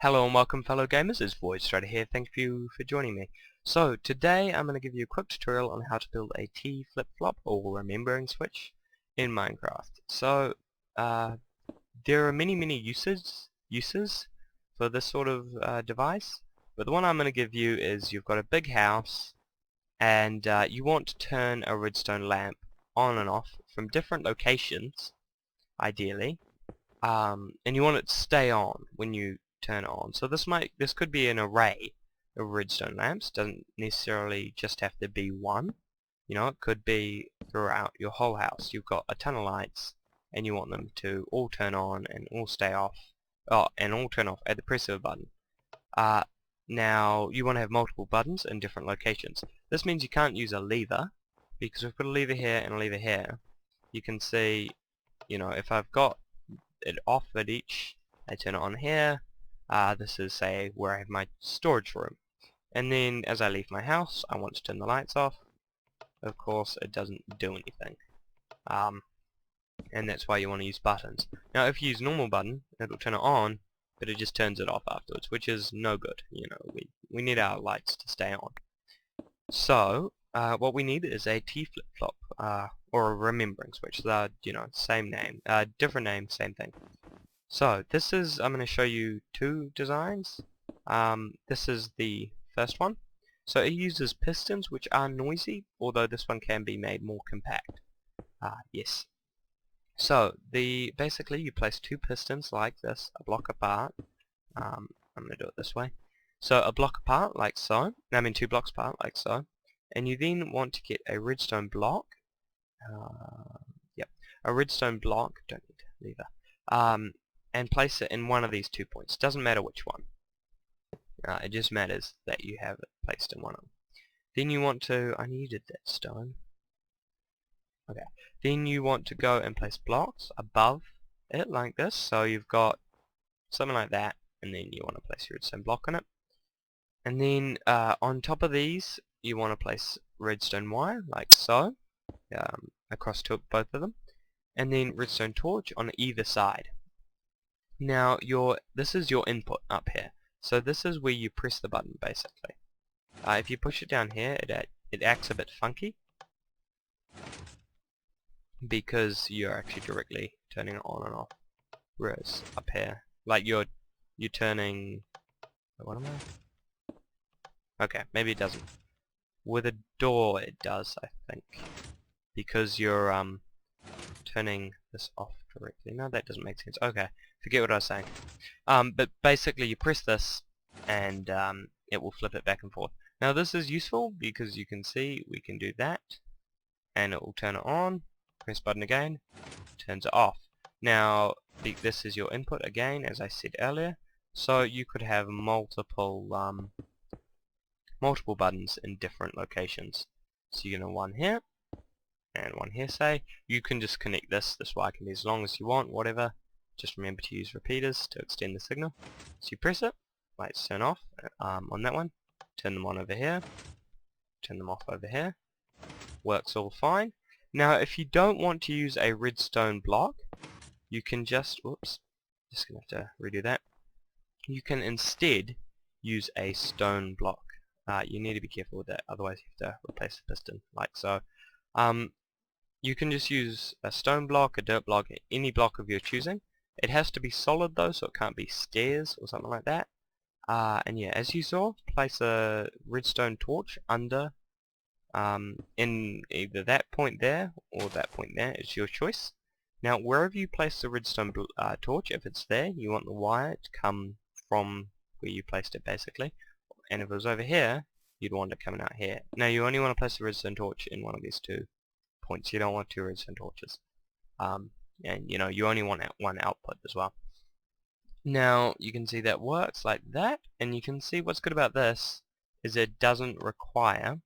Hello and welcome fellow gamers, it's Void Strider here, thank you for joining me. So today I'm going to give you a quick tutorial on how to build a T-FlipFlop or remembering switch in Minecraft. So there are many uses for this sort of device, but the one I'm going to give you is you've got a big house and you want to turn a redstone lamp on and off from different locations, ideally, and you want it to stay on when you turn it on. So this could be an array of redstone lamps. Doesn't necessarily just have to be one. You know, it could be throughout your whole house. You've got a ton of lights, and you want them to all turn on and all stay off. Oh, and all turn off at the press of a button. Now you want to have multiple buttons in different locations. This means you can't use a lever, because we've got a lever here and a lever here. You can see, you know, if I've got it off at each, I turn it on here. This is, say, where I have my storage room. And then as I leave my house, I want to turn the lights off. Of course, it doesn't do anything. And that's why you want to use buttons. Now, if you use normal button, it'll turn it on, but it just turns it off afterwards, which is no good. You know, we need our lights to stay on. So, what we need is a T-FlipFlop, or a remembering switch. They're, you know, same name, different name, same thing. So this is, I'm going to show you two designs. This is the first one. So it uses pistons which are noisy, although this one can be made more compact. Yes. So basically you place two pistons like this, a block apart. I'm going to do it this way. So a block apart like so. I mean 2 blocks apart like so. And you then want to get a redstone block. Yep, a redstone block. Don't need lever. And place it in one of these 2 points. Doesn't matter which one. It just matters that you have it placed in one of them. Then you want to, I needed that stone. Okay. Then you want to go and place blocks above it like this. So you've got something like that, and then you want to place your redstone block on it. And then on top of these, you want to place redstone wire like so, across to both of them, and then redstone torch on either side. Now this is your input up here. So this is where you press the button basically. If you push it down here, it acts a bit funky because you're actually directly turning it on and off. Whereas up here, like you're turning. What am I? Okay, maybe it doesn't. With a door, it does, I think, because you're turning this off directly. No, that doesn't make sense. Okay, forget what I was saying. But basically you press this and it will flip it back and forth. Now this is useful because you can see we can do that and it will turn it on, press button again, turns it off. Now this is your input again, as I said earlier, so you could have multiple buttons in different locations. So you can have one here and one here, say. You can just connect this wire can be as long as you want, whatever. Just remember to use repeaters to extend the signal. So you press it, lights turn off on that one, turn them on over here, turn them off over here. Works all fine. Now if you don't want to use a redstone block, you can just, whoops, just gonna have to redo that. You can instead use a stone block. You need to be careful with that, otherwise you have to replace the piston like so. You can just use a stone block, a dirt block, any block of your choosing. It has to be solid though, so it can't be stairs or something like that. And yeah, as you saw, place a redstone torch under in either that point there or that point there. It's your choice. Now wherever you place the redstone torch, if it's there, you want the wire to come from where you placed it basically. And if it was over here, you'd want it coming out here. Now you only want to place the redstone torch in one of these 2 points. You don't want 2 redstone torches. And you know, you only want one output as well. Now you can see that works like that, and you can see what's good about this is it doesn't require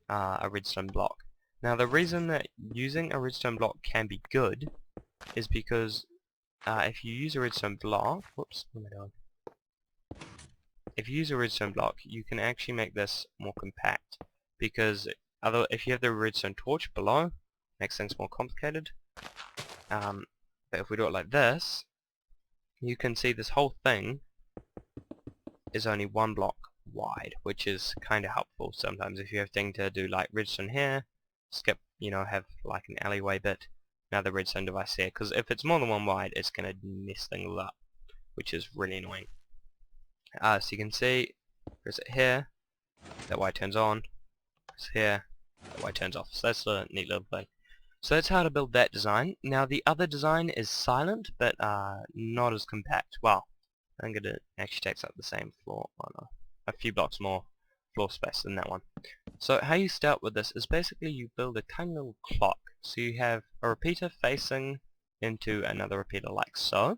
a redstone block. Now the reason that using a redstone block can be good is because if you use a redstone block, whoops, what am I doing? If you use a redstone block, you can actually make this more compact, because if you have the redstone torch below, it makes things more complicated. But if we do it like this, you can see this whole thing is only one block wide, which is kind of helpful sometimes if you have things to do like redstone here, skip, have like an alleyway bit, another redstone device here, because if it's more than one wide it's going to mess things up, which is really annoying. So you can see, press it here, that way it turns on, press here, that way it turns off. So that's a neat little thing. So that's how to build that design. Now the other design is silent, but not as compact. Well, I think it actually takes up the same floor, a few blocks more floor space than that one. So how you start with this is basically you build a tiny little clock. So you have a repeater facing into another repeater like so.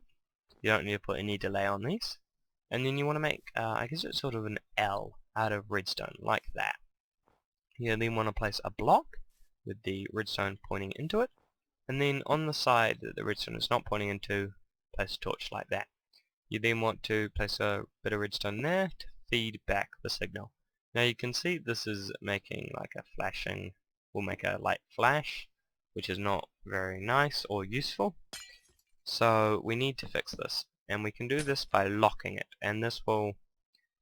You don't need to put any delay on these. And then you want to make, I guess it's sort of an L out of redstone, like that. You then want to place a block with the redstone pointing into it, and then on the side that the redstone is not pointing into, place a torch like that. You then want to place a bit of redstone there to feed back the signal. Now you can see this is making like a flashing, will make a light flash, which is not very nice or useful. So we need to fix this, and we can do this by locking it, and this will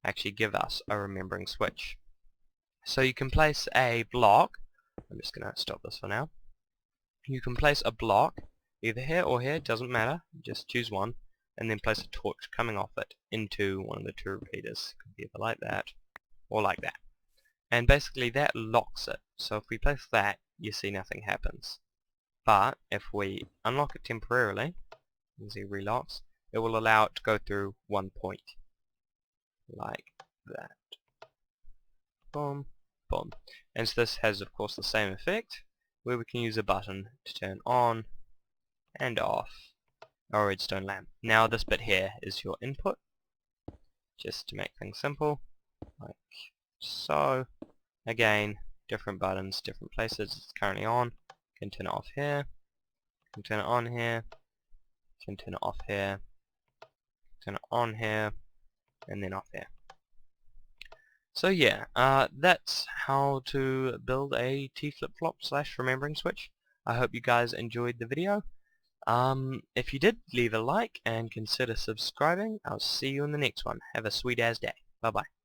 actually give us a remembering switch. So you can place a block, I'm just going to stop this for now. You can place a block either here or here, doesn't matter, just choose one, and then place a torch coming off it into one of the two repeaters. Could be either like that or like that. And basically that locks it. So if we place that, you see nothing happens. But if we unlock it temporarily, you see it relocks, it will allow it to go through one point. Like that. Boom. Boom. And so this has of course the same effect, where we can use a button to turn on and off our redstone lamp. Now this bit here is your input, just to make things simple, like so. Again, different buttons, different places. It's currently on. Can turn it off here, can turn it on here, can turn it off here, turn it on here, and then off here. So yeah, that's how to build a T-FlipFlop / remembering switch. I hope you guys enjoyed the video. If you did, leave a like and consider subscribing. I'll see you in the next one. Have a sweet ass day. Bye bye.